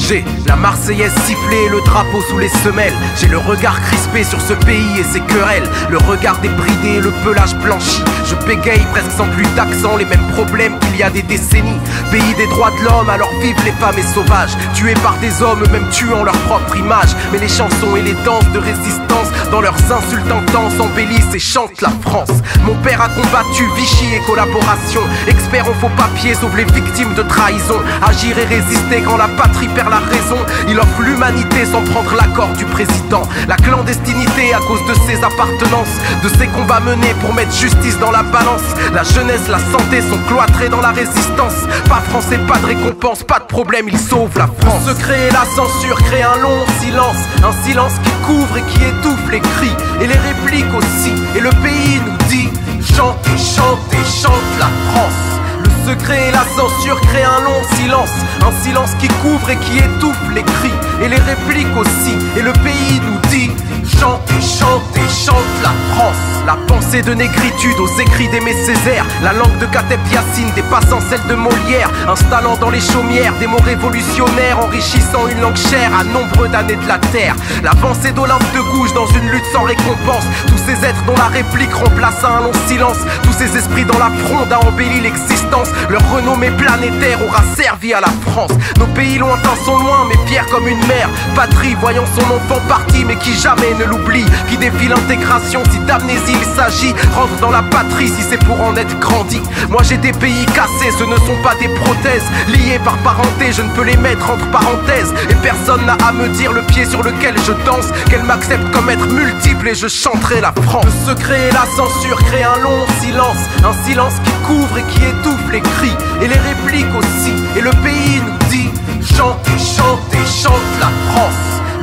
J'ai la Marseillaise sifflée et le drapeau sous les semelles. J'ai le regard crispé sur ce pays et ses querelles. Le regard débridé et le pelage blanchi. Je bégaye presque sans plus d'accent, les mêmes problèmes qu'il y a des décennies. Pays des droits de l'homme, alors vivent les femmes et sauvages, tués par des hommes, eux-mêmes tuant leur propre image. Mais les chansons et les danses de résistance, dans leurs insultes intenses, embellissent et chantent la France. Mon père a combattu Vichy et collaboration. Expert en faux papiers, sauve les victimes de trahison. Agir et résister quand la patrie perd la raison. Il offre l'humanité sans prendre l'accord du président. La clandestinité à cause de ses appartenances, de ses combats menés pour mettre justice dans la balance. La jeunesse, la santé sont cloîtrés dans la résistance. Pas français, pas de récompense, pas de problème, ils sauvent la France. Le secret et la censure créent un long silence. Un silence qui couvre et qui étouffe les cris et les répliques aussi. Et le pays nous dit: chantez, chantez, chante la France. Le secret et la censure créent un long silence. Un silence qui couvre et qui étouffe les cris et les répliques aussi. Et le pays nous dit: chantez, chantez, chante la France. La pensée de négritude aux écrits d'Aimé Césaire. La langue de Kateb Yassine dépassant celle de Molière. Installant dans les chaumières des mots révolutionnaires, enrichissant une langue chère à nombreux damnés de la terre. L'avancée d'Olympe de Gouges dans une lutte sans récompense. Tous ces êtres dont la réplique remplaça un long silence. Tous ces esprits dans la fronde a embelli l'existence. Leur renommée planétaire aura servi à la France. Nos pays lointains sont loin mais fiers comme une mère patrie, voyant son enfant parti mais qui jamais ne l'oublie. Qui défie l'intégration si d'amnésie il s'agit. Rentre dans la patrie si c'est pour en être grandi. Moi j'ai des pays cassés, ce ne sont pas des prothèses. Liés par parenté, je ne peux les mettre entre parenthèses. Et personne n'a à me dire le pied sur lequel je danse. Qu'elle m'accepte comme être multiple et je chanterai la France. Le secret et la censure créent un long silence. Un silence qui couvre et qui étouffe les cris et les répliques aussi. Et le pays nous dit: chantez, chantez, chante la France.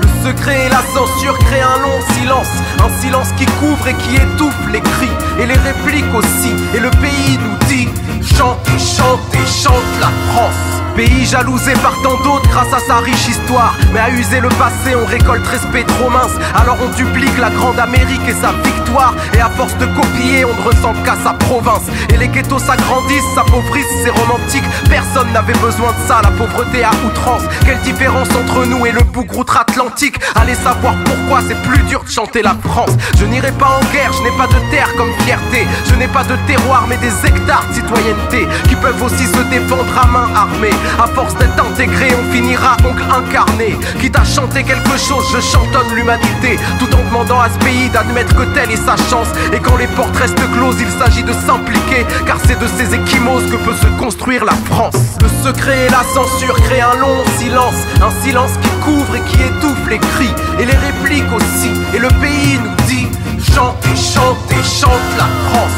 Le secret et la censure créent un long silence. Un silence qui couvre et qui étouffe les cris et les répliques aussi. Et le pays nous dit: chantez, chantez, chante la France. Pays jalousé par tant d'autres grâce à sa riche histoire. Mais à user le passé, on récolte respect trop mince. Alors on duplique la grande Amérique et sa victoire. Et à force de copier, on ne ressemble qu'à sa province. Et les ghettos s'agrandissent, s'appauvrissent, c'est romantique. Personne n'avait besoin de ça, la pauvreté à outrance. Quelle différence entre nous et le bougre outre-Atlantique. Allez savoir pourquoi c'est plus dur de chanter la France. Je n'irai pas en guerre, je n'ai pas de terre comme fierté. Je n'ai pas de terroir mais des hectares de citoyenneté qui peuvent aussi se défendre à main armée. À force d'être intégré, on finira oncle incarné. Quitte à chanter quelque chose, je chantonne l'humanité, tout en demandant à ce pays d'admettre que telle est sa chance. Et quand les portes restent closes, il s'agit de s'impliquer, car c'est de ces échymoses que peut se construire la France. Le secret et la censure créent un long silence. Un silence qui couvre et qui étouffe les cris et les répliques aussi. Et le pays nous dit: chantez, chantez, chante la France.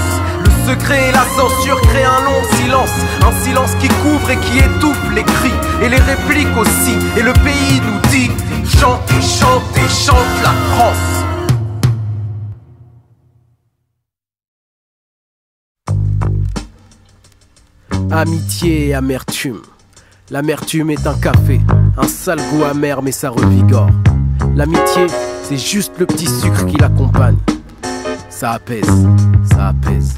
Le secret et la censure créent un long silence. Un silence qui couvre et qui étouffe les cris et les répliques aussi. Et le pays nous dit: chantez, chantez, chante la France. Amitié et amertume. L'amertume est un café, un sale goût amer mais ça revigore. L'amitié, c'est juste le petit sucre qui l'accompagne. Ça apaise, ça apaise.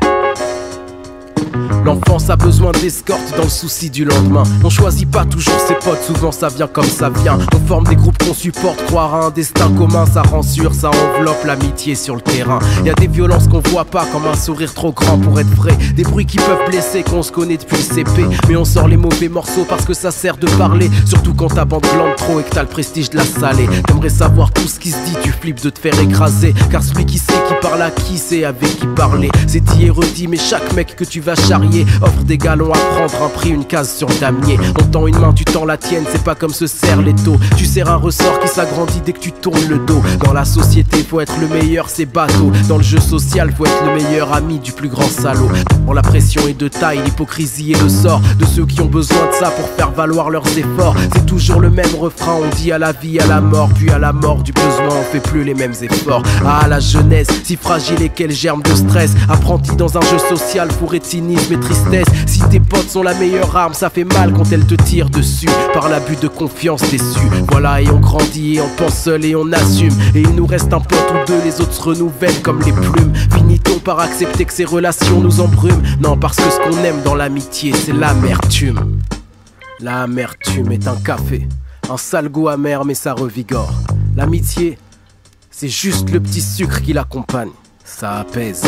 L'enfance a besoin d'escorte dans le souci du lendemain. On choisit pas toujours ses potes, souvent ça vient comme ça vient. On forme des groupes qu'on supporte, croire à un destin commun. Ça rend sûr, ça enveloppe l'amitié sur le terrain. Y a des violences qu'on voit pas, comme un sourire trop grand pour être vrai. Des bruits qui peuvent blesser, qu'on se connaît depuis le CP. Mais on sort les mauvais morceaux parce que ça sert de parler. Surtout quand ta bande glande trop et que t'as le prestige de la salée. T'aimerais savoir tout ce qui se dit, tu flippes de te faire écraser. Car celui qui sait qui parle à qui sait avec qui parler. C'est dit et redit, mais chaque mec que tu vas charrier offre des galons à prendre, un prix, une case sur le damier. On tend une main, tu tends la tienne, c'est pas comme se serrent les taux. Tu serres un ressort qui s'agrandit dès que tu tournes le dos. Dans la société, faut être le meilleur, c'est bateau. Dans le jeu social, faut être le meilleur ami du plus grand salaud. Quand la pression est de taille, l'hypocrisie est le sort de ceux qui ont besoin de ça pour faire valoir leurs efforts. C'est toujours le même refrain, on dit à la vie, à la mort. Puis à la mort du besoin, on fait plus les mêmes efforts. Ah, la jeunesse, si fragile et quel germe de stress. Apprenti dans un jeu social, fourré de cynisme et tristesse. Si tes potes sont la meilleure arme, ça fait mal quand elles te tirent dessus. Par l'abus de confiance déçu. Voilà, et on grandit et on pense seul et on assume. Et il nous reste un pote ou deux, les autres se renouvellent comme les plumes. Finit-on par accepter que ces relations nous embrument? Non, parce que ce qu'on aime dans l'amitié, c'est l'amertume. L'amertume est un café, Un sale goût amer mais ça revigore. L'amitié, c'est juste le petit sucre qui l'accompagne. Ça apaise.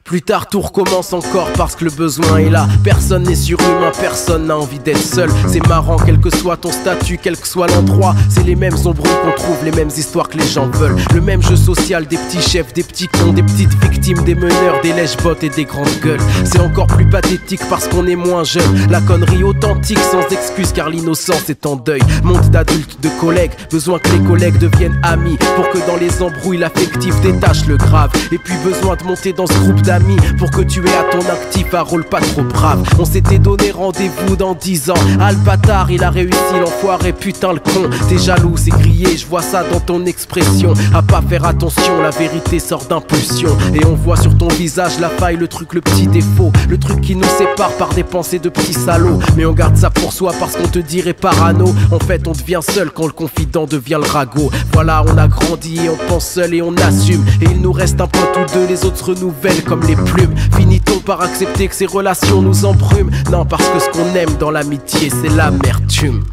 Plus tard tout recommence encore parce que le besoin est là. Personne n'est surhumain, personne n'a envie d'être seul. C'est marrant quel que soit ton statut, quel que soit l'endroit. C'est les mêmes embrouilles qu'on trouve, les mêmes histoires que les gens veulent. Le même jeu social, des petits chefs, des petits cons, des petites victimes, des meneurs, des lèche-bottes et des grandes gueules. C'est encore plus pathétique parce qu'on est moins jeune. La connerie authentique sans excuse car l'innocence est en deuil. Monde d'adultes, de collègues, besoin que les collègues deviennent amis pour que dans les embrouilles l'affectif détache le grave. Et puis besoin de monter dans ce groupe d'amis pour que tu aies à ton actif un rôle pas trop brave. On s'était donné rendez-vous dans 10 ans. Ah le bâtard il a réussi, l'enfoiré putain le con. T'es jaloux c'est grillé, je vois ça dans ton expression. À pas faire attention, la vérité sort d'impulsion. Et on voit sur ton visage la faille, le truc, le petit défaut. Le truc qui nous sépare par des pensées de petits salauds. Mais on garde ça pour soi parce qu'on te dirait parano. En fait on devient seul quand le confident devient le ragot. Voilà on a grandi et on pense seul et on assume. Et il nous reste un pote ou deux, les autres se renouvellent comme les plumes. Finit-on par accepter que ces relations nous embrument? Non, parce que ce qu'on aime dans l'amitié, c'est l'amertume.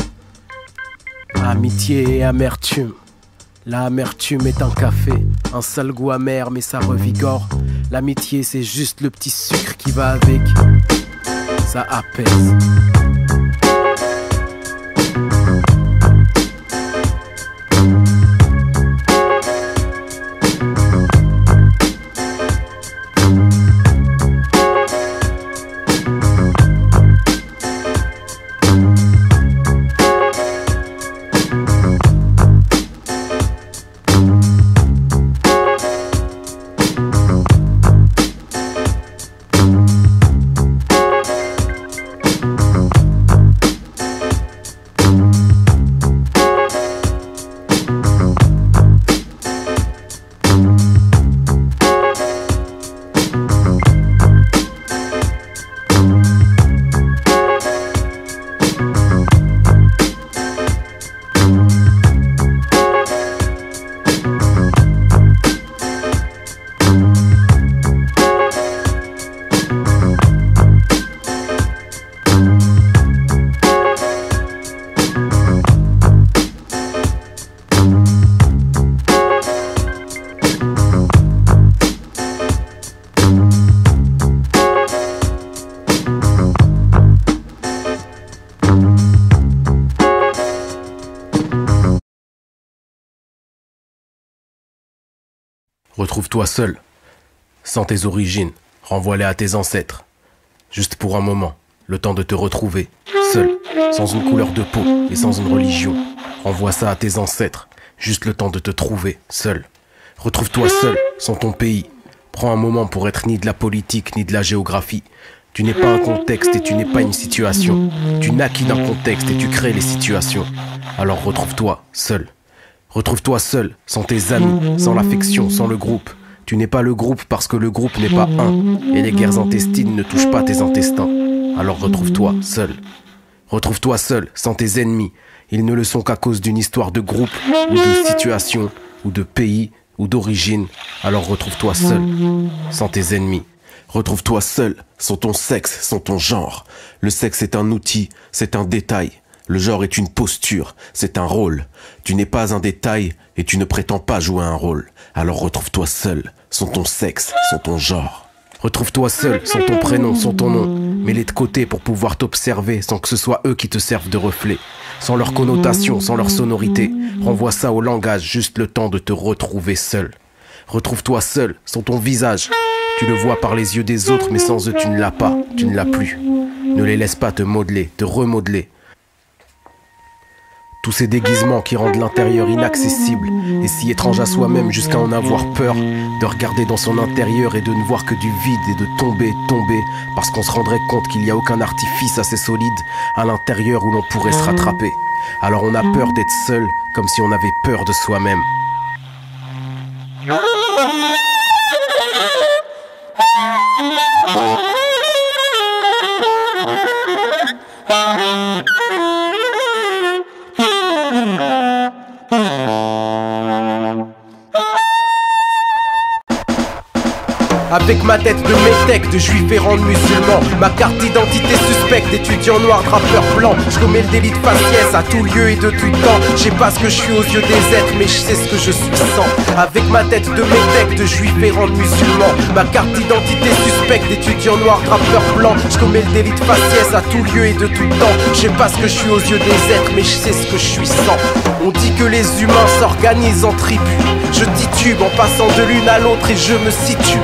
Amitié et amertume. L'amertume est un café, un sale goût amer mais ça revigore. L'amitié c'est juste le petit sucre qui va avec. Ça apaise. Retrouve-toi seul, sans tes origines, renvoie-les à tes ancêtres. Juste pour un moment, le temps de te retrouver, seul, sans une couleur de peau et sans une religion. Renvoie ça à tes ancêtres, juste le temps de te trouver, seul. Retrouve-toi seul, sans ton pays. Prends un moment pour être ni de la politique ni de la géographie. Tu n'es pas un contexte et tu n'es pas une situation. Tu naquis d'un contexte et tu crées les situations. Alors retrouve-toi seul. Retrouve-toi seul, sans tes amis, sans l'affection, sans le groupe. Tu n'es pas le groupe parce que le groupe n'est pas un. Et les guerres intestines ne touchent pas tes intestins. Alors retrouve-toi seul. Retrouve-toi seul, sans tes ennemis. Ils ne le sont qu'à cause d'une histoire de groupe, ou de situation, ou de pays, ou d'origine. Alors retrouve-toi seul, sans tes ennemis. Retrouve-toi seul, sans ton sexe, sans ton genre. Le sexe est un outil, c'est un détail. Le genre est une posture, c'est un rôle. Tu n'es pas un détail et tu ne prétends pas jouer un rôle. Alors retrouve-toi seul, sans ton sexe, sans ton genre. Retrouve-toi seul, sans ton prénom, sans ton nom. Mets-les de côté pour pouvoir t'observer sans que ce soit eux qui te servent de reflet. Sans leur connotation, sans leur sonorité. Renvoie ça au langage, juste le temps de te retrouver seul. Retrouve-toi seul, sans ton visage. Tu le vois par les yeux des autres, mais sans eux tu ne l'as pas, tu ne l'as plus. Ne les laisse pas te modeler, te remodeler. Tous ces déguisements qui rendent l'intérieur inaccessible et si étrange à soi-même jusqu'à en avoir peur, de regarder dans son intérieur et de ne voir que du vide et de tomber, parce qu'on se rendrait compte qu'il n'y a aucun artifice assez solide à l'intérieur où l'on pourrait se rattraper. Alors on a peur d'être seul, comme si on avait peur de soi-même. Avec ma tête de métèque, de juif errant de musulman, ma carte d'identité suspecte d'étudiant noir, rappeur blanc. Je commets le délit de faciès à tout lieu et de tout temps. Je sais pas ce que je suis aux yeux des êtres, mais je sais ce que je suis sans. Avec ma tête de métèque, de juif errant de musulman, ma carte d'identité suspecte d'étudiant noir, rappeur blanc. Je commets le délit de faciès à tout lieu et de tout temps. Je sais pas ce que je suis aux yeux des êtres, mais je sais ce que je suis sans. On dit que les humains s'organisent en tribus. Je titube en passant de l'une à l'autre et je me situe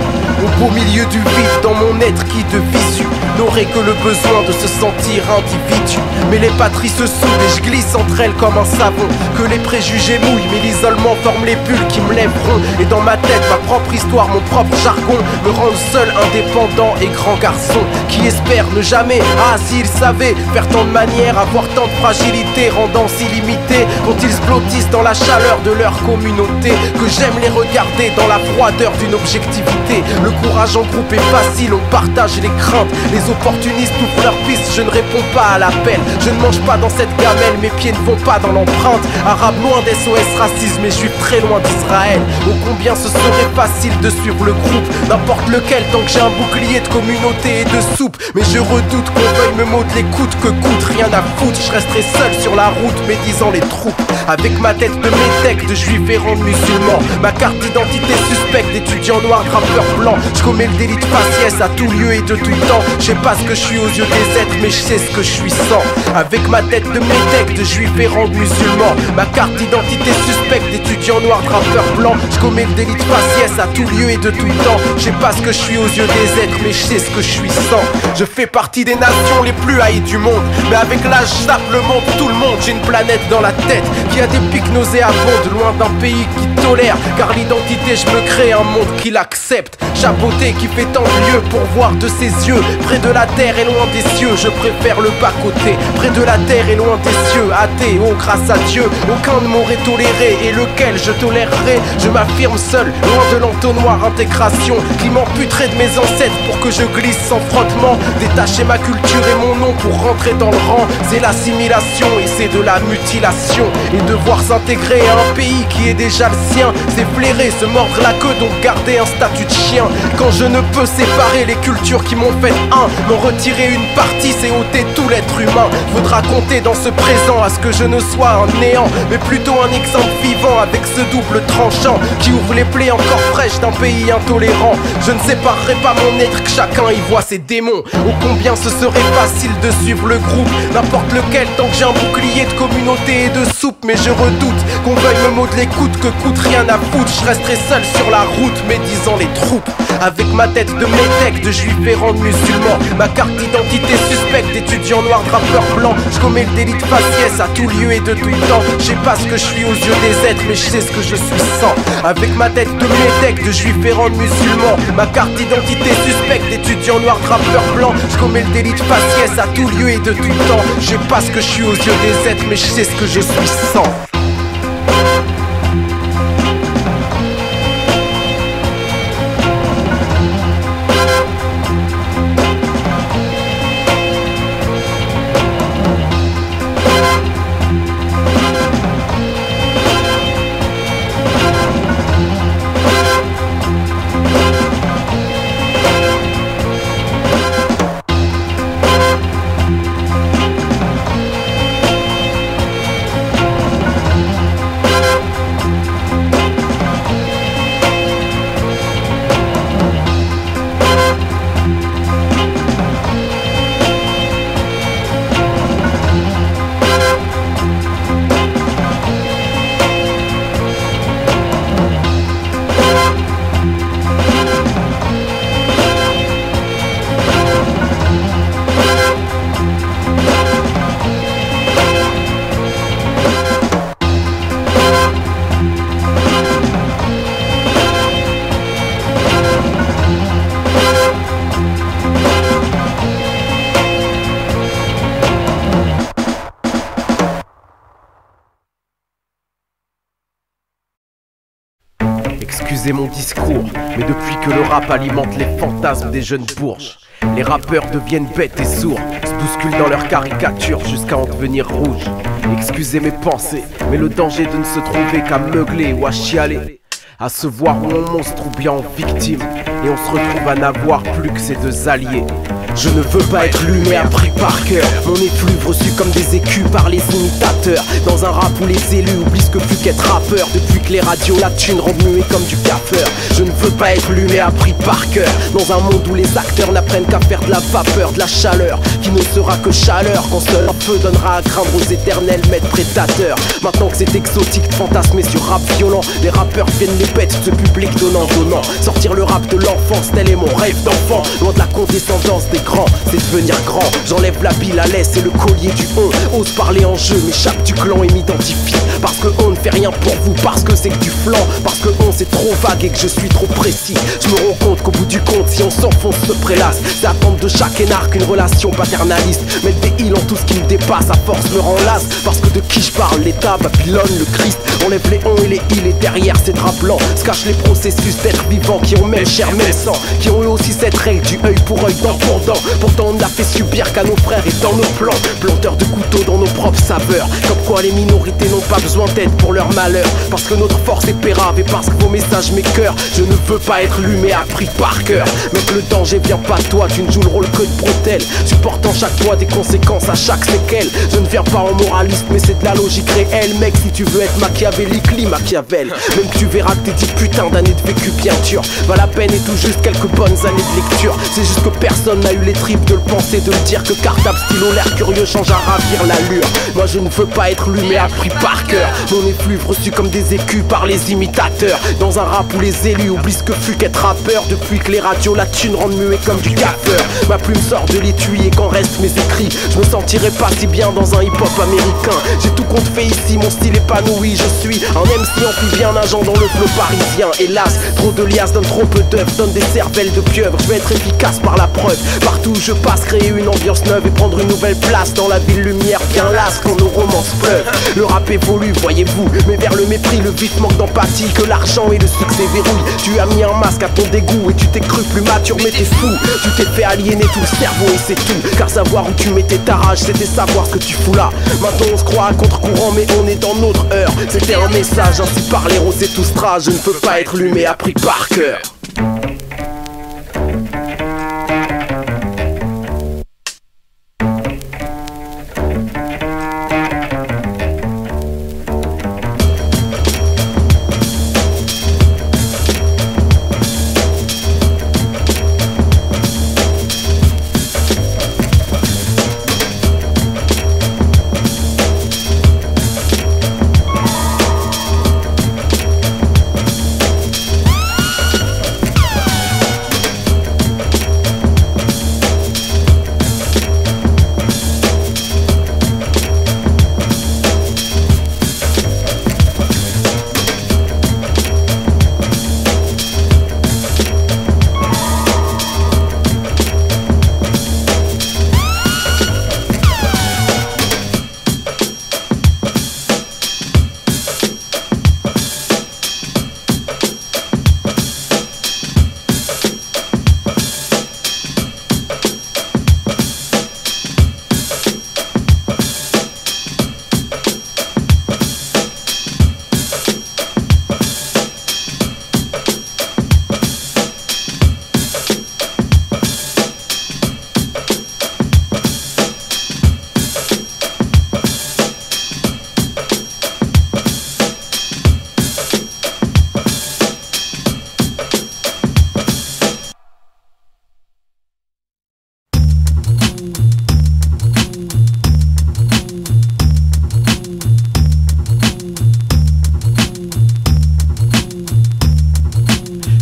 au beau milieu du vide dans mon être qui de visu n'aurait que le besoin de se sentir individu. Mais les patries se soudent et je glisse entre elles comme un savon. Que les préjugés mouillent mais l'isolement forme les bulles qui me lèveront. Et dans ma tête, ma propre histoire, mon propre jargon me rendent seul, indépendant et grand garçon qui espère ne jamais, ah s'ils savaient, faire tant de manières, avoir tant de fragilité, rendant si limité quand ils se blottissent dans la chaleur de leur communauté. Que j'aime les regarder dans la froideur d'une objectivité. Le courage en groupe est facile, on partage les craintes. Les opportunistes ouvrent leurs pistes, je ne réponds pas à l'appel. Je ne mange pas dans cette gamelle, mes pieds ne vont pas dans l'empreinte. Arabe loin d'SOS racisme et juif très loin d'Israël. Oh combien ce serait facile de suivre le groupe, n'importe lequel, tant que j'ai un bouclier de communauté et de soupe. Mais je redoute qu'on veuille me modeler coûte que coûte, rien à foutre. Je resterai seul sur la route médisant les troupes. Avec ma tête de métèque, de juif errant de musulman, ma carte d'identité suspecte d'étudiant noir, rappeur blanc. Je commets le délit de faciès à tout lieu et de tout temps. Je sais pas ce que je suis aux yeux des êtres, mais je sais ce que je suis sans. Avec ma tête de métèque, de juif errant de musulman, ma carte d'identité suspecte d'étudiant noir, rappeur blanc. Je commets le délit de faciès à tout lieu et de tout temps. Je sais pas ce que je suis aux yeux des êtres, mais je sais ce que je suis sans. Je fais partie des nations les plus haïes du monde, mais avec l'âge je zappe le monde, tout le monde. J'ai une planète dans la tête qui a des pics nauséabondes, loin d'un pays qui tolère. Car l'identité, je me crée un monde qui l'accepte. Chapeauté qui fait tant de lieux pour voir de ses yeux. Près de la terre et loin des cieux, je préfère le bas-côté. Près de la terre et loin des cieux, athée, oh grâce à Dieu, aucun ne m'aurait toléré. Et lequel je tolérerai, je m'affirme seul, loin de l'entonnoir intégration qui m'amputerait de mes ancêtres pour que je glisse sans frottement. Détacher ma culture et mon nom pour rentrer dans le rang, c'est l'assimilation et c'est de la mutilation. Et devoir s'intégrer à un pays qui est déjà le sien, c'est flairer, se mordre la queue, donc garder un statut de chien. Quand je ne peux séparer les cultures qui m'ont fait un, m'en retirer une partie, c'est ôter tout l'être humain. Faudra compter dans ce présent à ce que je ne sois un néant, mais plutôt un exemple vivant avec ce double tranchant qui ouvre les plaies encore fraîches d'un pays intolérant. Je ne séparerai pas mon être, que chacun y voit ses démons. Oh combien ce serait facile de suivre le groupe, n'importe lequel, tant que j'ai un bouclier de communauté et de soupe. Mais je redoute qu'on veuille me modeler coûte que coûte, rien à foutre. Je resterai seul sur la route médisant les troupes. Avec ma tête de métèque, de juif errant de musulman, ma carte d'identité suspecte d'étudiant noir, rappeur blanc. Je commets le délit de faciès à tout lieu et de tout temps. Je sais pas ce que je suis aux yeux des êtres, mais je sais ce que je suis sans. Avec ma tête de métèque, de juif errant de musulman, ma carte d'identité suspecte d'étudiant noir, rappeur blanc. Je commets le délit de faciès à tout lieu et de tout temps. Je sais pas ce que je suis aux yeux des êtres, mais je sais ce que je suis sans. Excusez mon discours, mais depuis que le rap alimente les fantasmes des jeunes bourges, les rappeurs deviennent bêtes et sourds, se bousculent dans leurs caricatures jusqu'à en devenir rouges. Excusez mes pensées, mais le danger de ne se trouver qu'à meugler ou à chialer à se voir où on monstre ou bien en victime, et on se retrouve à n'avoir plus que ces deux alliés. Je ne veux pas être lu mais appris par cœur. Mon effluve reçu comme des écus par les imitateurs. Dans un rap où les élus oublient ce que fut qu'être rappeur. Depuis que les radios la thune rendent muet comme du gaffeur. Je ne veux pas être lu mais appris par cœur. Dans un monde où les acteurs n'apprennent qu'à faire de la vapeur, de la chaleur qui ne sera que chaleur, quand seul un feu donnera à craindre aux éternels maîtres prédateurs. Maintenant que c'est exotique de fantasmer sur rap violent, les rappeurs viennent les bêtes de ce public donnant. Sortir le rap de l'enfance, tel est mon rêve d'enfant. Loin de la condescendance des grands, c'est devenir grand. J'enlève la bile à l'aise et le collier du on. Ose parler en jeu, m'échappe du clan et m'identifie. Parce que on ne fait rien pour vous, parce que c'est que du flanc. Parce que on c'est trop vague et que je suis trop précis. Je me rends compte qu'au bout du compte, si on s'enfonce se prélasse. C'est attendre de chaque énarque une relation paternaliste. Mettre des îles en tout ce qui me dépasse, à force me rend las. Parce que de qui je parle, l'État, Babylone, le Christ. Enlève les on et les îles et derrière ces draps blancs se cachent les processus d'être vivants qui ont même chair, même sang. Qui ont eu aussi cette règle du œil pour œil, dent pour dent. Pourtant on a fait subir qu'à nos frères et dans nos plans. Planteurs de couteaux dans nos propres saveurs. Comme quoi les minorités n'ont pas besoin d'aide pour leur malheur. Parce que notre force est pérave et parce que vos messages m'écœurent. Je ne veux pas être lu mais appris par cœur. Mais que le danger vient pas de toi, tu ne joues le rôle que de bretelle. Supportant chaque fois des conséquences à chaque séquelle. Je ne viens pas en moraliste mais c'est de la logique réelle. Mec, si tu veux être machiavélique, lis Machiavel. Même que tu verras que tes 10 putains d'années de vécu bien dur va la peine et tout juste quelques bonnes années de lecture. C'est juste que personne n'a eu les tripes de le penser, de le dire. Que cartable, stylo, l'air curieux change à ravir l'allure. Moi je ne veux pas être lu mais appris par cœur. Mon effluve reçu comme des écus par les imitateurs. Dans un rap où les élus oublient ce que fut qu'être rappeur. Depuis que les radios la thune rendent muet comme du gaffeur. Ma plume sort de l'étui et qu'en restent mes écrits. Je me sentirais pas si bien dans un hip-hop américain. J'ai tout compte fait ici, mon style épanoui. Je suis un MC amphibien nageant dans le flot parisien. Hélas, trop de liasses donnent trop peu d'œufs, donnent des cervelles de pieuvre. Je vais être efficace par la preuve. Partout où je passe, créer une ambiance neuve et prendre une nouvelle place dans la ville lumière bien lasse quand nos romances pleuvent. Le rap évolue, voyez-vous, mais vers le mépris, le vif manque d'empathie. Que l'argent et le succès verrouillent. Tu as mis un masque à ton dégoût et tu t'es cru plus mature mais t'es fou. Tu t'es fait aliéner tout le cerveau et c'est tout. Car savoir où tu mettais ta rage, c'était savoir ce que tu fous là. Maintenant on se croit à contre-courant mais on est dans notre heure. C'était un message ainsi par les roses et tout stras. Je ne peux pas être lu mais appris par cœur.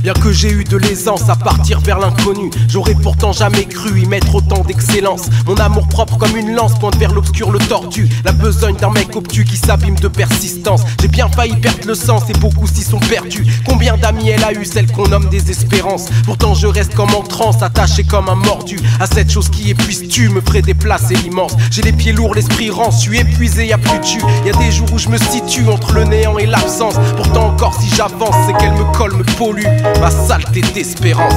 Bien que j'ai eu de l'aisance à partir vers l'inconnu, j'aurais pourtant jamais cru y mettre autant d'excellence. Mon amour propre comme une lance pointe vers l'obscur, le tordu. La besogne d'un mec obtus qui s'abîme de persistance. J'ai bien failli perdre le sens et beaucoup s'y sont perdus. Combien d'amis elle a eu, celle qu'on nomme désespérance. Pourtant je reste comme en transe, attaché comme un mordu à cette chose qui épuise, tu me ferais déplacer l'immense. J'ai les pieds lourds, l'esprit rance, je suis épuisé, y'a plus de jus. Y'a des jours où je me situe entre le néant et l'absence. Pourtant encore si j'avance, c'est qu'elle me colle, me pollue ma saleté d'espérance.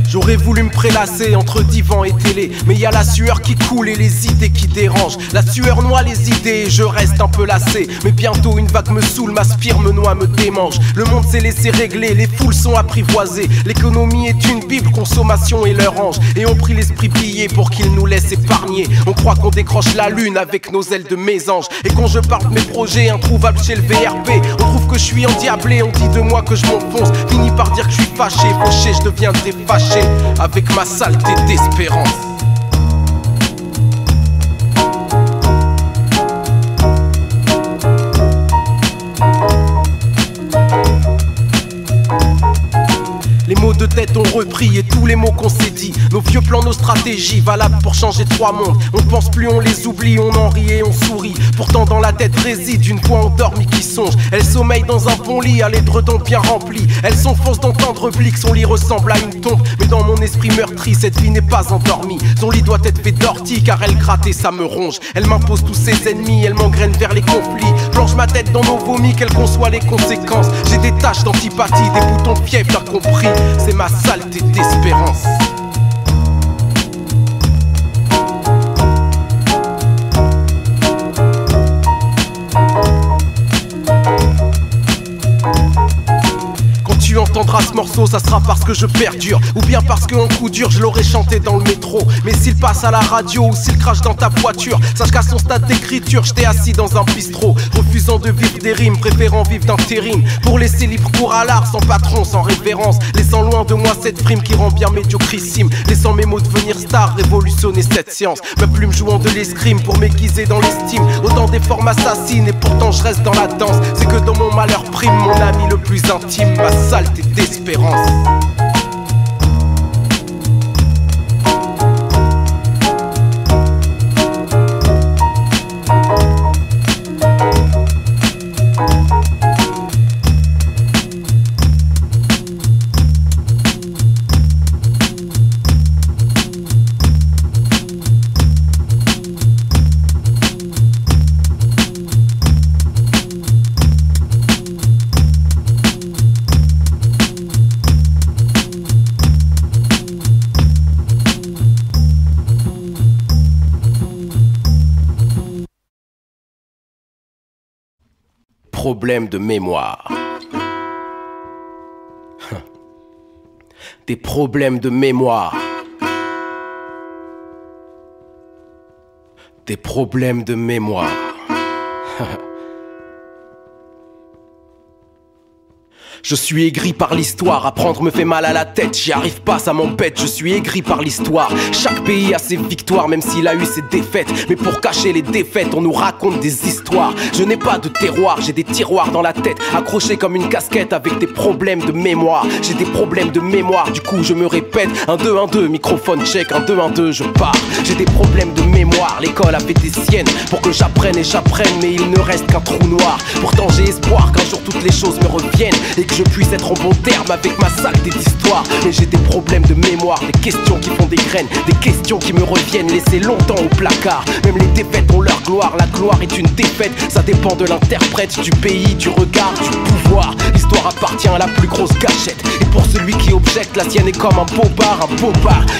J'aurais voulu me prélasser entre divan et télé, mais y a la sueur qui coule et les idées qui dérangent. La sueur noie les idées et je reste un peu lassé, mais bientôt une vague me saoule, m'aspire, me noie, me démange. Le monde s'est laissé régler, les foules sont apprivoisées. L'économie est une bible, consommation est leur ange. Et on prie l'esprit pillé pour qu'il nous laisse épargner. On croit qu'on décroche la lune avec nos ailes de mésange. Et quand je parle de mes projets introuvables chez le VRP, on trouve que je suis endiablé, on dit de moi que je m'enfonce. Fini par dire que je suis fâché, fauché, je deviendrai fâché avec ma saleté d'espérance. Les mots de tête ont repris et tous les mots qu'on s'est dit. Nos vieux plans, nos stratégies, valables pour changer 3 mondes. On pense plus, on les oublie, on en rit et on sourit. Pourtant dans la tête réside une voix endormie qui songe. Elle sommeille dans un bon lit, à l'édredon bien rempli. Elle s'enfonce d'entendre blic, son lit ressemble à une tombe. Mais dans mon esprit meurtri, cette vie n'est pas endormie. Son lit doit être fait d'ortie car elle gratte et ça me ronge. Elle m'impose tous ses ennemis, elle m'engraine vers les conflits. Plonge ma tête dans nos vomis, qu'elle conçoit les conséquences. J'ai des taches d'antipathie, des boutons de fièvre, t'as compris. C'est ma saleté d'espérance. Tu entendras ce morceau, ça sera parce que je perdure, ou bien parce qu'en coup dur je l'aurais chanté dans le métro. Mais s'il passe à la radio ou s'il crache dans ta voiture, sache qu'à son stade d'écriture j'étais assis dans un bistrot, refusant de vivre des rimes, préférant vivre d'intérim, pour laisser libre cours à l'art, sans patron, sans révérence, laissant loin de moi cette frime qui rend bien médiocrissime, laissant mes mots devenir stars, révolutionner cette science, ma plume jouant de l'escrime pour m'aiguiser dans l'estime, autant des formes assassines et pourtant je reste dans la danse. C'est que dans mon malheur prime mon ami le plus intime, ma saleté d'espérance. Problème de mémoire. Des problèmes de mémoire. Des problèmes de mémoire. Je suis aigri par l'histoire, apprendre me fait mal à la tête, j'y arrive pas, ça m'embête, je suis aigri par l'histoire. Chaque pays a ses victoires, même s'il a eu ses défaites. Mais pour cacher les défaites, on nous raconte des histoires. Je n'ai pas de terroir, j'ai des tiroirs dans la tête, accrochés comme une casquette avec des problèmes de mémoire. J'ai des problèmes de mémoire, du coup je me répète. 1, 2, 1, 2, microphone check, 1, 2, 1, 2, je pars. J'ai des problèmes de mémoire, l'école a fait des siennes pour que j'apprenne et j'apprenne, mais il ne reste qu'un trou noir. Pourtant j'ai espoir qu'un jour toutes les choses me reviennent et que je puisse être en bon terme avec ma saleté d'histoire. Mais j'ai des problèmes de mémoire, des questions qui font des graines, des questions qui me reviennent laissées longtemps au placard. Même les défaites ont leur gloire, la gloire est une défaite. Ça dépend de l'interprète, du pays, du regard, du pouvoir. L'histoire appartient à la plus grosse gâchette. Et pour celui qui objecte, la sienne est comme un bobard,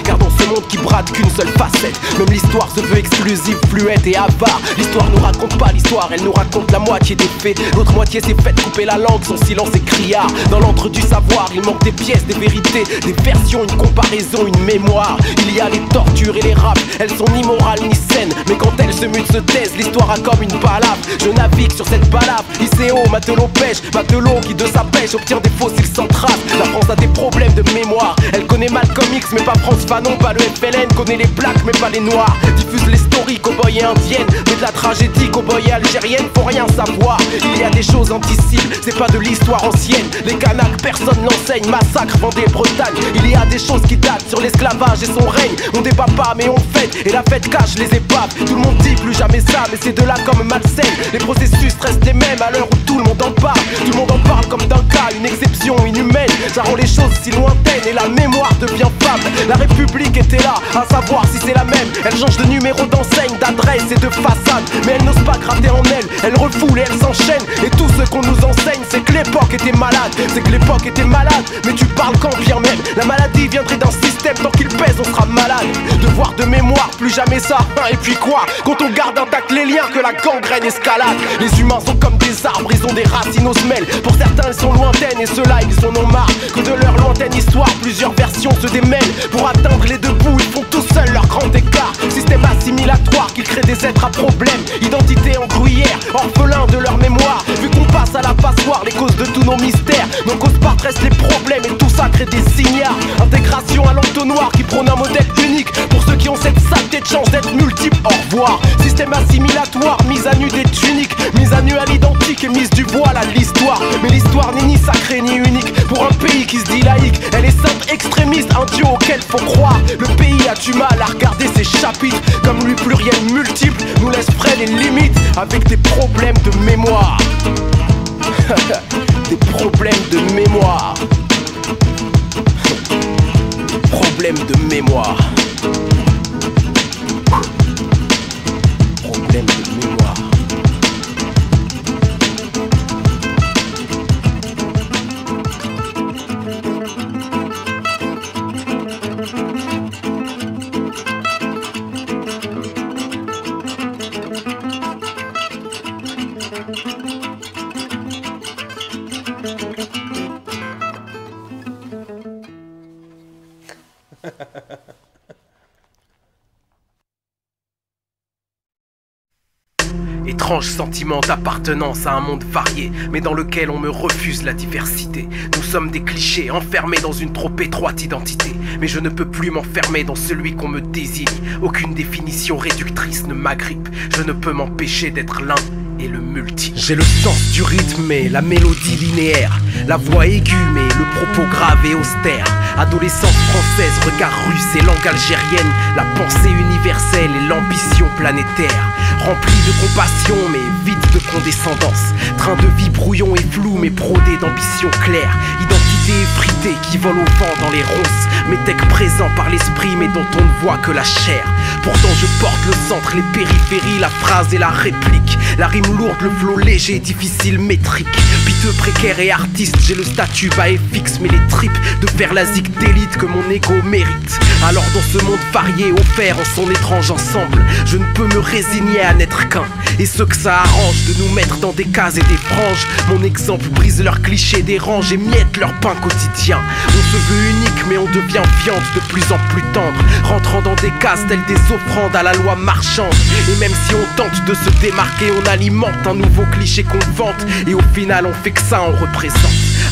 car dans ce monde qui brade qu'une seule facette, même l'histoire se veut exclusive, fluette et avare. L'histoire nous raconte pas l'histoire, elle nous raconte la moitié des faits. L'autre moitié s'est faite couper la langue, son silence est criard. Dans l'antre du savoir, il manque des pièces, des vérités, des versions, une comparaison, une mémoire. Il y a les tortures et les raps, elles sont ni morales ni saines, mais quand elles se mutent, se taisent, l'histoire a comme une balafre. Je navigue sur cette balafre, ICO, matelot pêche, matelot qui de sa pêche obtient des fossiles sans trace. La France a des problèmes de mémoire, elle connaît Malcolm X mais pas France Fanon, pas le FLN, connaît les blacks mais pas les noirs. Diffuse les stories cow-boy et indiennes, mais de la tragédie cow-boy et algérienne, faut rien savoir. Il y a des choses indicibles, c'est pas de l'histoire ancienne. Les Kanaks, personne n'enseigne, massacre, Vendée, Bretagne. Il y a des choses qui datent sur l'esclavage et son règne. On débat pas mais on fête, et la fête cache les épaves. Tout le monde dit plus jamais ça, mais c'est de là comme malsaine. Les processus restent les mêmes à l'heure où tout le monde en parle. Tout le monde en parle comme d'un cas, une exception inhumaine. Ça rend les choses si lointaines et la mémoire devient fable. La République est était là, à savoir si c'est la même. Elle change de numéro d'enseigne, d'adresse et de façade, mais elle n'ose pas gratter en elle. Elle refoule et elle s'enchaîne. Et tout ce qu'on nous enseigne, c'est que l'époque était malade. C'est que l'époque était malade, mais tu parles quand bien même. La maladie viendrait d'un système, tant qu'il pèse on sera malade. Devoir de mémoire, plus jamais ça. Et puis quoi, quand on garde intact les liens, que la gangrène escalade. Les humains sont comme des arbres, ils ont des racines aux semelles. Pour certains elles sont lointaines et ceux-là ils en ont marre que de leur lointaine histoire plusieurs versions se démêlent. Pour atteindre les deux bouts, ils font tout seuls leur grand écart. Système assimilatoire qui crée des êtres à problème. Identité en gruyère, orphelins de leur mémoire. Vu qu'on passe à la passoire, les causes de tous nos mystères. Nos causes restent les problèmes et tout ça crée des signares. Intégration à l'entonnoir qui prône un modèle unique. Pour ceux qui ont cette saleté de chance d'être multiples, au revoir. Système assimilatoire, mise à nu des tuniques, mise à nu à l'identique et mise du voile à l'histoire. Mais l'histoire n'est ni sacrée ni unique. Pour un pays qui se dit laïque, elle est sainte extrémiste, un dieu auquel faut croire. Le pays a du mal à regarder ses chapitres. Comme lui pluriel multiple nous laisse près les limites. Avec des problèmes de mémoire. Des problèmes de mémoire. Problème de mémoire. Problème de mémoire. Étrange sentiment d'appartenance à un monde varié, mais dans lequel on me refuse la diversité. Nous sommes des clichés, enfermés dans une trop étroite identité. Mais je ne peux plus m'enfermer dans celui qu'on me désigne. Aucune définition réductrice ne m'agrippe. Je ne peux m'empêcher d'être l'un et le multi. J'ai le sens du rythme et la mélodie linéaire, la voix aiguë mais le propos grave et austère. Adolescence française, regard russe et langue algérienne, la pensée universelle et l'ambition planétaire. Rempli de compassion mais vide de condescendance. Train de vie brouillon et flou mais brodé d'ambition claire. Identité effritée qui vole au vent dans les ronces. Métèque présent par l'esprit mais dont on ne voit que la chair. Pourtant je porte le centre, les périphéries, la phrase et la réplique. La rime lourde, le flot léger, difficile, métrique. Piteux, précaire et artiste, j'ai le statut bas et fixe. Mais les tripes de faire la zig d'élite que mon ego mérite. Alors dans ce monde varié, offert en son étrange ensemble, je ne peux me résigner à n'être qu'un. Et ceux que ça arrange de nous mettre dans des cases et des franges. Mon exemple brise leurs clichés, dérange et miette leur pain quotidien. On se veut unique mais on devient viande de plus en plus tendre, rentrant dans des cases telles des offrandes à la loi marchande. Et même si on tente de se démarquer, on alimente un nouveau cliché qu'on vante. Et au final on fait que ça, on représente.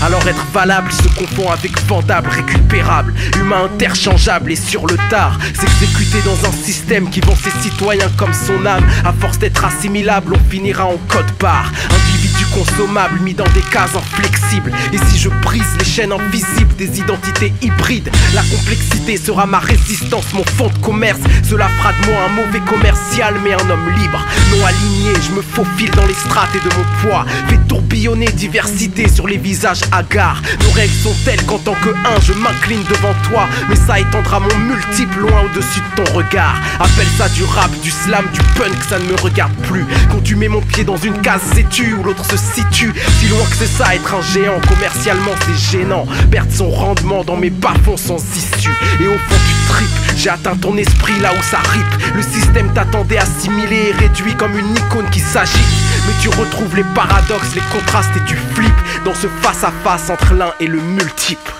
Alors être valable se confond avec vendable, récupérable, humain interchangeable et sur le tard. S'exécuter dans un système qui vend ses citoyens comme son âme. À force d'être assimilable, on finira en code-barre. Individu consommable mis dans des cases inflexibles. Et si je brise les chaînes invisibles des identités hybrides, la complexité sera ma résistance, mon fond de commerce. Cela fera de moi un mauvais commercial mais un homme libre. Non aligné, je me faufile dans les strates et de mon poids. Fais tourbillonner diversité sur les visages hagards. Nos règles sont telles qu'en tant que un, je m'incline devant toi. Mais ça étendra mon multiple loin au-dessus de ton regard. Appelle ça du rap, du slam, du punk, ça ne me regarde plus. Quand tu mets mon pied dans une case, sais-tu où l'autre se situe? Si loin que c'est ça, être un géant, commercialement c'est gênant. Perdre son rendement dans mes bas-fonds sans issue. Et au fond tu tripes, j'ai atteint ton esprit là où ça ripe. Le système t'attendait assimilé et réduit comme une icône qui s'agite. Mais tu retrouves les paradoxes, les contrastes et tu flippes dans ce face-à-face entre l'un et le multiple.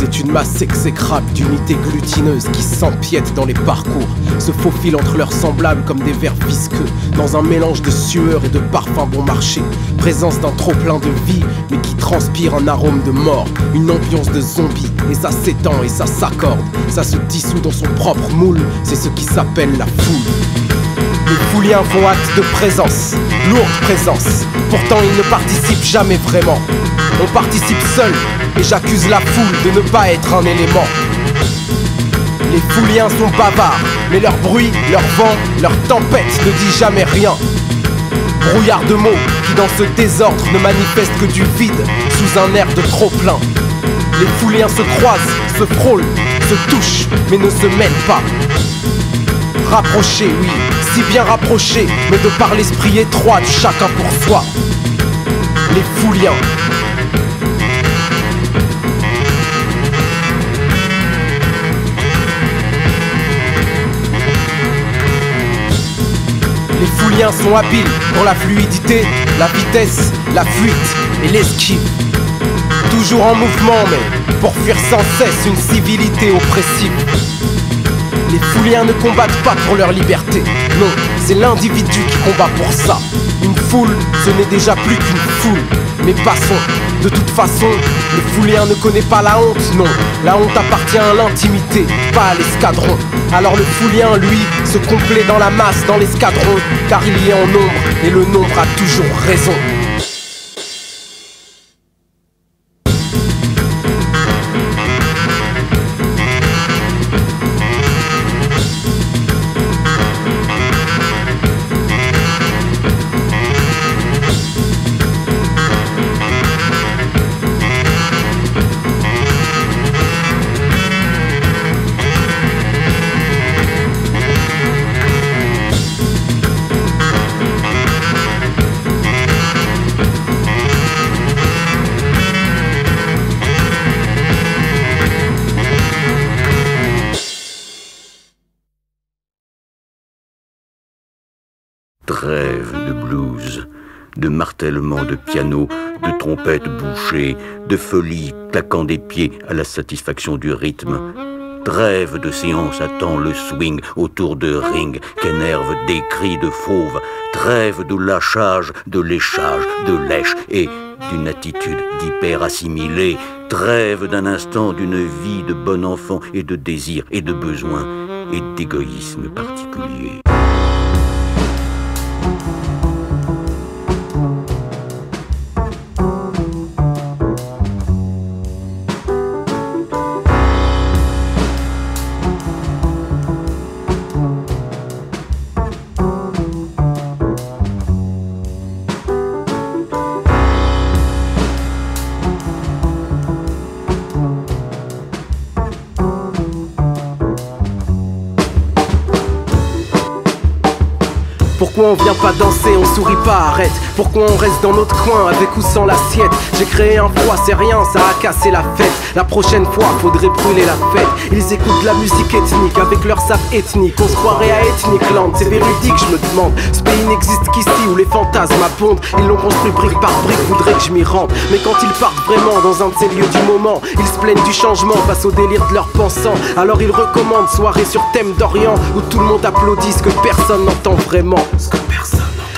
est une masse exécrable d'unités glutineuses qui s'empiètent dans les parcours, se faufilent entre leurs semblables comme des vers visqueux, dans un mélange de sueur et de parfums bon marché. Présence d'un trop-plein de vie, mais qui transpire un arôme de mort, une ambiance de zombie, et ça s'étend et ça s'accorde, ça se dissout dans son propre moule, c'est ce qui s'appelle la foule. Les fouliens font acte de présence, lourde présence, pourtant ils ne participent jamais vraiment. On participe seul, et j'accuse la foule de ne pas être un élément. Les fouliens sont bavards, mais leur bruit, leur vent, leur tempête ne dit jamais rien. Brouillard de mots qui dans ce désordre ne manifestent que du vide, sous un air de trop-plein. Les fouliens se croisent, se frôlent, se touchent, mais ne se mêlent pas. Rapprochés, oui, si bien rapprochés, mais de par l'esprit étroit du chacun pour soi. Les fouliens. Les fouliens sont habiles pour la fluidité, la vitesse, la fuite et l'esquive. Toujours en mouvement, mais pour fuir sans cesse une civilité oppressive. Les fouliens ne combattent pas pour leur liberté, non, c'est l'individu qui combat pour ça. Une foule, ce n'est déjà plus qu'une foule. Mais passons, de toute façon, le foulien ne connaît pas la honte, non. La honte appartient à l'intimité, pas à l'escadron. Alors le foulien, lui, se complaît dans la masse, dans l'escadron, car il y est en nombre, et le nombre a toujours raison. Trêve de blues, de martèlement de piano, de trompettes bouchées, de folie claquant des pieds à la satisfaction du rythme. Trêve de séance attend le swing autour de ring qu'énervent des cris de fauve. Trêve de lâchage, de léchage, de lèche et d'une attitude d'hyper assimilé. Trêve d'un instant d'une vie de bon enfant et de désir et de besoin et d'égoïsme particulier. Pourquoi on vient pas danser, on sourit pas, arrête. Pourquoi on reste dans notre coin avec ou sans l'assiette. J'ai créé un froid, c'est rien, ça a cassé la fête. La prochaine fois, faudrait brûler la fête. Ils écoutent la musique ethnique avec leur sap ethnique. On se croirait à Ethnic Land, c'est véridique, je me demande. Ce pays n'existe qu'ici où les fantasmes abondent. Ils l'ont construit brique par brique, voudraient que je m'y rende. Mais quand ils partent vraiment dans un de ces lieux du moment, ils se plaignent du changement face au délire de leurs pensants. Alors ils recommandent soirée sur thème d'Orient où tout le monde applaudit ce que personne n'entend vraiment.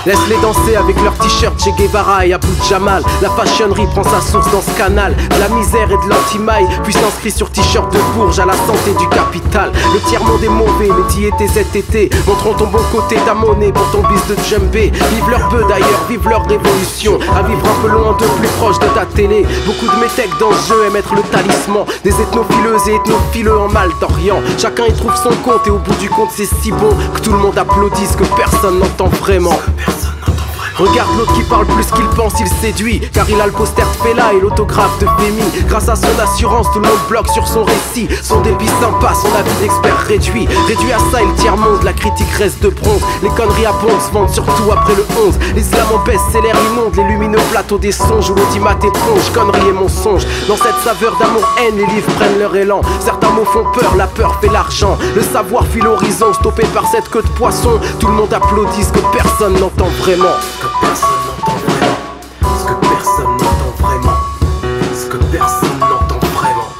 Laisse-les danser avec leurs t-shirts Che Guevara et Abou Jamal. La fashionnerie prend sa source dans ce canal. De la misère et de l'antimaille, puis s'inscrit sur t-shirt de Bourges à la santé du capital. Le tiers-monde est mauvais, mais t'y étais cet été. Montrons ton bon côté, ta monnaie pour ton bis de djembé. Vive leur peu d'ailleurs, vive leur révolution. À vivre un peu loin de plus proche de ta télé. Beaucoup de métèques dans ce jeu aiment être le talisman des ethnophileuses et ethnophileux en mal d'Orient. Chacun y trouve son compte et au bout du compte c'est si bon que tout le monde applaudit ce que personne n'entend vraiment. Regarde l'autre qui parle plus qu'il pense, il séduit. Car il a le poster de Fela et l'autographe de Femi. Grâce à son assurance, tout le monde bloque sur son récit. Son débit sympa, son avis d'expert réduit. Réduit à ça, il tiers-monde, la critique reste de bronze. Les conneries abondent, se vendent surtout après le 11. L'islam en best-seller inonde les lumineux plateaux des songes où l'audimat éponge, conneries et mensonges. Dans cette saveur d'amour-haine, les livres prennent leur élan. Certains mots font peur, la peur fait l'argent. Le savoir fuit l'horizon, stoppé par cette queue de poisson. Tout le monde applaudit ce que personne n'entend vraiment. Ce que personne n'entend vraiment. Ce que personne n'entend vraiment. Ce que personne n'entend vraiment.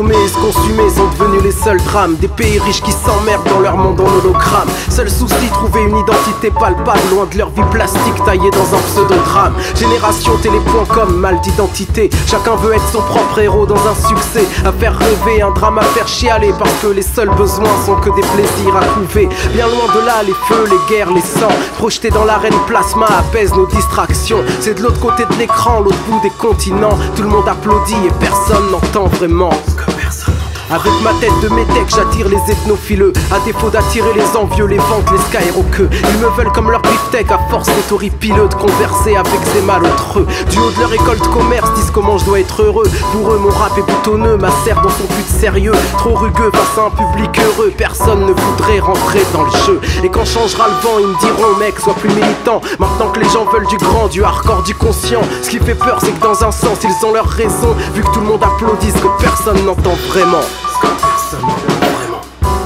consommer et se consumer sont devenus les seuls drames. Des pays riches qui s'emmerdent dans leur monde en hologramme. Seul souci, trouver une identité palpable, loin de leur vie plastique taillée dans un pseudo-drame. Génération télé.com, mal d'identité. Chacun veut être son propre héros dans un succès. À faire rêver, un drame à faire chialer, parce que les seuls besoins sont que des plaisirs à couver. Bien loin de là, les feux, les guerres, les sangs projetés dans l'arène plasma apaisent nos distractions. C'est de l'autre côté de l'écran, l'autre bout des continents. Tout le monde applaudit et personne n'entend vraiment ce que personne n'entend. Avec ma tête de métèque, j'attire les ethnophileux. À défaut d'attirer les envieux, les ventes, les skyroqueux. Ils me veulent comme leur beefsteak à force d'être horripileux, de converser avec ces malheureux. Du haut de leur école de commerce, disent comment je dois être heureux. Pour eux, mon rap est boutonneux, ma serre dans son but sérieux. Trop rugueux face à un public heureux, personne ne voudrait rentrer dans le jeu. Et quand changera le vent, ils me diront, mec, sois plus militant. Maintenant que les gens veulent du grand, du hardcore, du conscient. Ce qui fait peur, c'est que dans un sens, ils ont leur raison. Vu que tout le monde applaudit ce que personne n'entend vraiment. Ce que personne n'entend vraiment.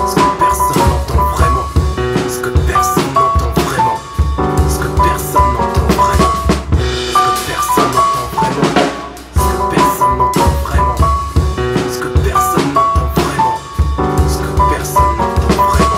Ce que personne n'entend vraiment. Ce que personne n'entend vraiment. Ce que personne n'entend vraiment. Ce que personne n'entend vraiment. Ce que personne n'entend vraiment. Ce que personne n'entend vraiment. Ce que personne n'entend vraiment.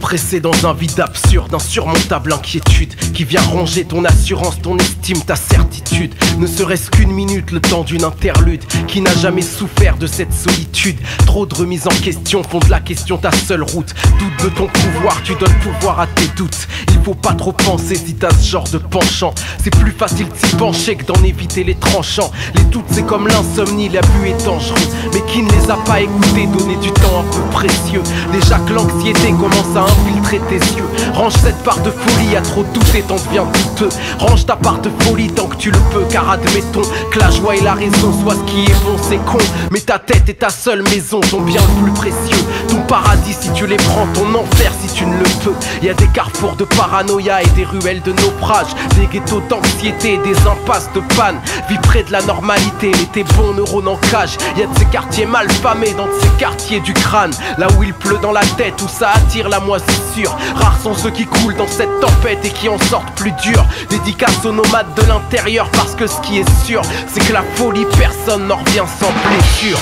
Pressé dans un vide absurde, insurmontable inquiétude qui vient ronger ton assurance, ton estime, ta certitude. Ne serait-ce qu'une minute, le temps d'une interlude. Qui n'a jamais souffert de cette solitude? Trop de remises en question font de la question ta seule route. Doute de ton pouvoir, tu donnes pouvoir à tes doutes. Il faut pas trop penser si t'as ce genre de penchant. C'est plus facile de s'y pencher que d'en éviter les tranchants. Les doutes c'est comme l'insomnie, l'abus est dangereux. Mais qui ne les a pas écoutés, donner du temps un peu précieux. Déjà que l'anxiété commence à infiltrer tes yeux. Range cette part de folie, à trop douter t'en deviens douteux. Range ta part de folie tant que tu le peux, car admettons que la joie et la raison soient ce qui est bon, c'est con. Mais ta tête et ta seule maison sont bien le plus précieux. Ton paradis si tu les prends, ton enfer si tu ne le peux. Y a des carrefours de paranoïa et des ruelles de naufrage, des ghettos d'anxiété et des impasses de panne. Vis près de la normalité, mais tes bons neurones en cage. Y a de ces quartiers mal famés dans de ces quartiers du crâne. Là où il pleut dans la tête, où ça attire la moisissure. Rares sont ceux qui coulent dans cette tempête et qui en sortent plus dur. Dédicace aux nomades de l'intérieur, parce que ce qui est sûr, c'est que la folie, personne n'en revient sans blessure.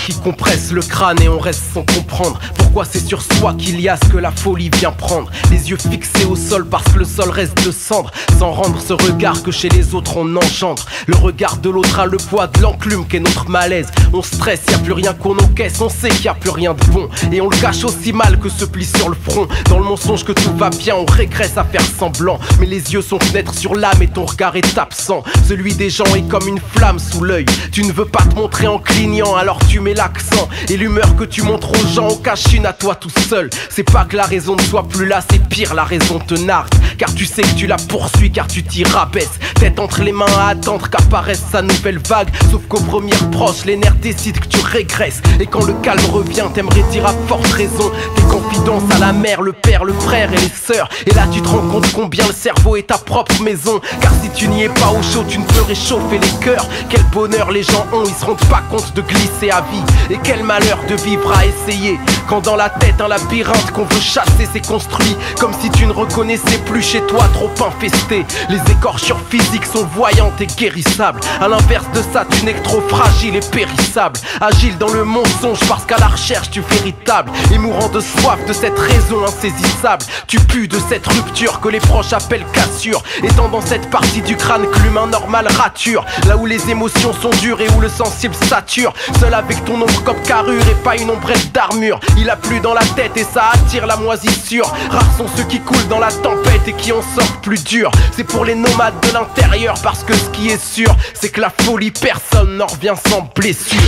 Qui compresse le crâne et on reste sans comprendre pourquoi c'est sur soi qu'il y a ce que la folie vient prendre. Les yeux fixés au sol parce que le sol reste de cendre, sans rendre ce regard que chez les autres on engendre. Le regard de l'autre a le poids de l'enclume qu'est notre malaise. On stresse, y a plus rien qu'on encaisse, on sait qu'il y a plus rien de bon. Et on le cache aussi mal que ce pli sur le front. Dans le mensonge que tout va bien, on régresse à faire semblant. Mais les yeux sont fenêtres sur l'âme et ton regard est absent. Celui des gens est comme une flamme sous l'œil. Tu ne veux pas te montrer en clignant, alors tu mets l'accent. Et l'humeur que tu montres aux gens en cache une à toi tout seul. C'est pas que la raison ne soit plus là, c'est pire, la raison te nargue. Car tu sais que tu la poursuis, car tu t'y rabaisses. Tête entre les mains à attendre qu'apparaisse sa nouvelle vague. Sauf qu'aux premières proches, les nerfs décident que tu régresses. Et quand le calme revient, t'aimerais dire à forte raison tes confidences à la mère, le père, le frère et les sœurs. Et là tu te rends compte combien le cerveau est ta propre maison. Car si tu n'y es pas au chaud, tu ne peux réchauffer les cœurs. Quel bonheur les gens ont, ils se rendent pas compte de glisser à vie. Et quel malheur de vivre à essayer, quand dans la tête un labyrinthe qu'on veut chasser s'est construit. Comme si tu ne reconnaissais plus chez toi, trop infesté. Les écorchures physiques physiques sont voyantes et guérissables. À l'inverse de ça, tu n'es que trop fragile et périssable. Agile dans le mensonge parce qu'à la recherche tu véritable. Et mourant de soif de cette raison insaisissable. Tu pues de cette rupture que les proches appellent cassure. Étant dans cette partie du crâne que l'humain normal rature. Là où les émotions sont dures et où le sensible sature. Seul avec ton ombre comme carrure et pas une ombrelle d'armure. Il a plu dans la tête et ça attire la moisissure. Rares sont ceux qui coulent dans la tempête et qui en sortent plus dur. C'est pour les nomades de l'intérieur parce que ce qui est sûr, c'est que la folie, personne n'en revient sans blessure.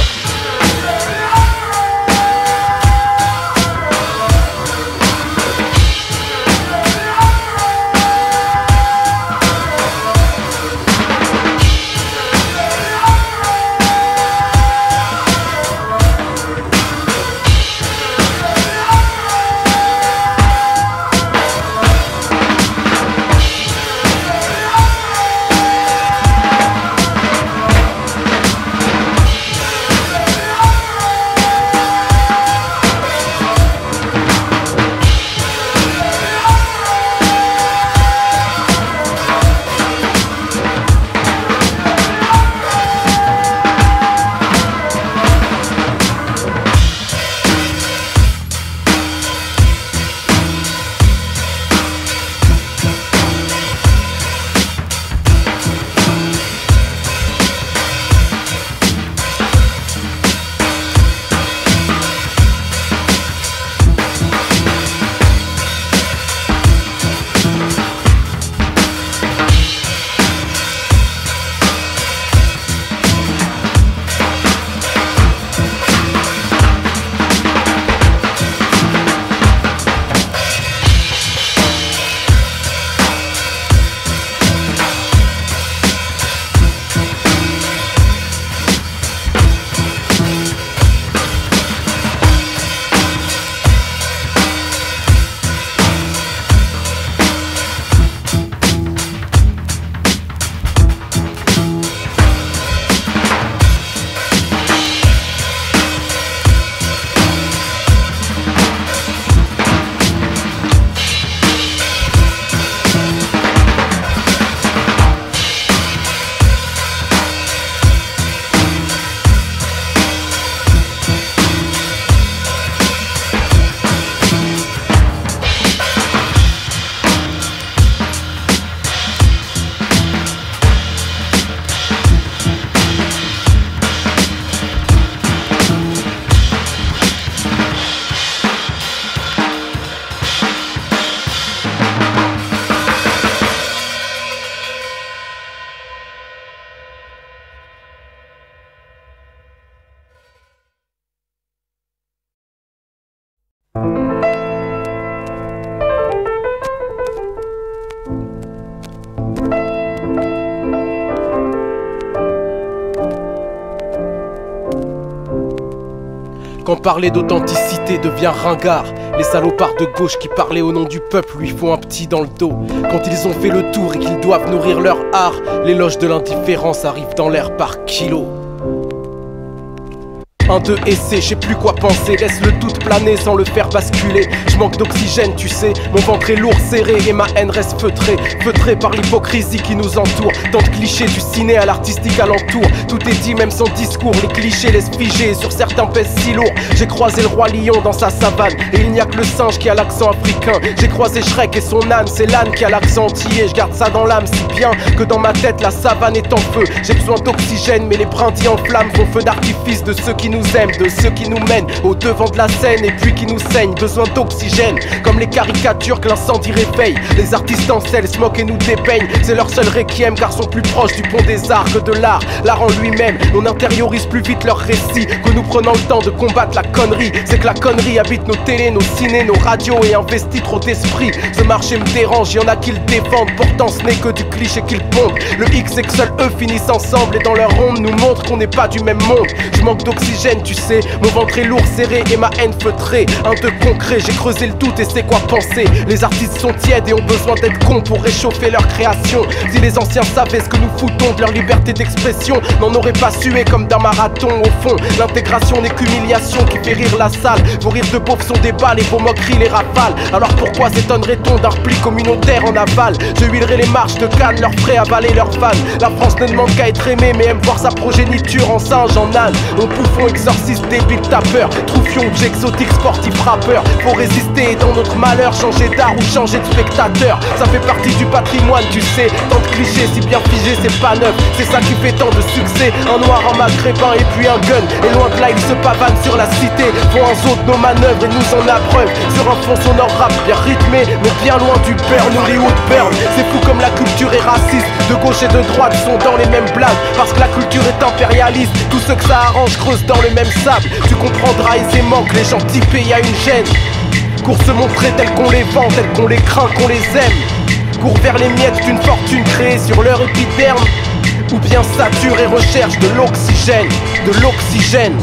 Quand parler d'authenticité devient ringard, les salopards de gauche qui parlaient au nom du peuple lui font un petit dans le dos. Quand ils ont fait le tour et qu'ils doivent nourrir leur art, l'éloge de l'indifférence arrive dans l'air par kilo. Un, deux, essai, je sais plus quoi penser. Laisse le doute planer sans le faire basculer. Je manque d'oxygène, tu sais. Mon ventre est lourd, serré et ma haine reste feutrée. Feutrée par l'hypocrisie qui nous entoure. Tant de clichés du ciné à l'artistique alentour. Tout est dit, même sans discours. Les clichés laissent figer, sur certains pèsent si lourd. J'ai croisé le roi lion dans sa savane et il n'y a que le singe qui a l'accent africain. J'ai croisé Shrek et son âne, c'est l'âne qui a l'accent antillais. Je garde ça dans l'âme si bien que dans ma tête la savane est en feu. J'ai besoin d'oxygène mais les brindilles en flammes font feu d'artifice de ceux qui nous aiment, de ceux qui nous mènent au devant de la scène et puis qui nous saignent. Besoin d'oxygène, comme les caricatures que l'incendie réveille. Les artistes en selle se moquent et nous dépeignent. C'est leur seul requiem car sont plus proches du pont des arts que de l'art. L'art en lui-même, on intériorise plus vite leurs récits que nous prenons le temps de combattre la connerie. C'est que la connerie habite nos télés, nos ciné, nos radios et investit trop d'esprit. Ce marché me dérange, y'en a qui le défendent, pourtant ce n'est que du cliché qu'ils pondent. Le X c'est que seuls eux finissent ensemble et dans leur ronde nous montrent qu'on n'est pas du même monde. Je manque d'oxygène peine, tu sais. Mon ventre est lourd, serré et ma haine feutrée. Un de concret, j'ai creusé le doute et c'est quoi penser. Les artistes sont tièdes et ont besoin d'être cons pour réchauffer leur création. Si les anciens savaient ce que nous foutons de leur liberté d'expression, n'en auraient pas sué comme d'un marathon. Au fond, l'intégration n'est qu'humiliation qui fait rire la salle. Vos rires de beaufs sont des balles et vos moqueries les rafales. Alors pourquoi s'étonnerait-on d'un repli communautaire en aval? Je huilerai les marches de Cannes, leur ferai avaler leurs fans. La France ne demande qu'à être aimée mais aime voir sa progéniture en singe, en âne. On bouffon, exorciste, débile, tapeur, troufion, objet exotique, sportif, rappeur. Faut résister dans notre malheur, changer d'art ou changer de spectateur. Ça fait partie du patrimoine, tu sais. Tant de clichés, si bien figé, c'est pas neuf. C'est ça qui fait tant de succès. Un noir, un maghrébin et puis un gun. Et loin de là, ils se pavanent sur la cité. Font un saut de nos manœuvres et nous en abreuvent. Sur un fond sonore rap bien rythmé, mais bien loin du burn, Hollywood burn. C'est fou comme la culture est raciste. De gauche et de droite sont dans les mêmes blagues. Parce que la culture est impérialiste. Tous ceux que ça arrange creusent dans le même sable. Tu comprendras aisément que les gens typés y a une gêne. Cours se montrer tels qu'on les vend, tels qu'on les craint, qu'on les aime. Cours vers les miettes d'une fortune créée sur leur épiderme. Ou bien sature et recherche de l'oxygène, de l'oxygène.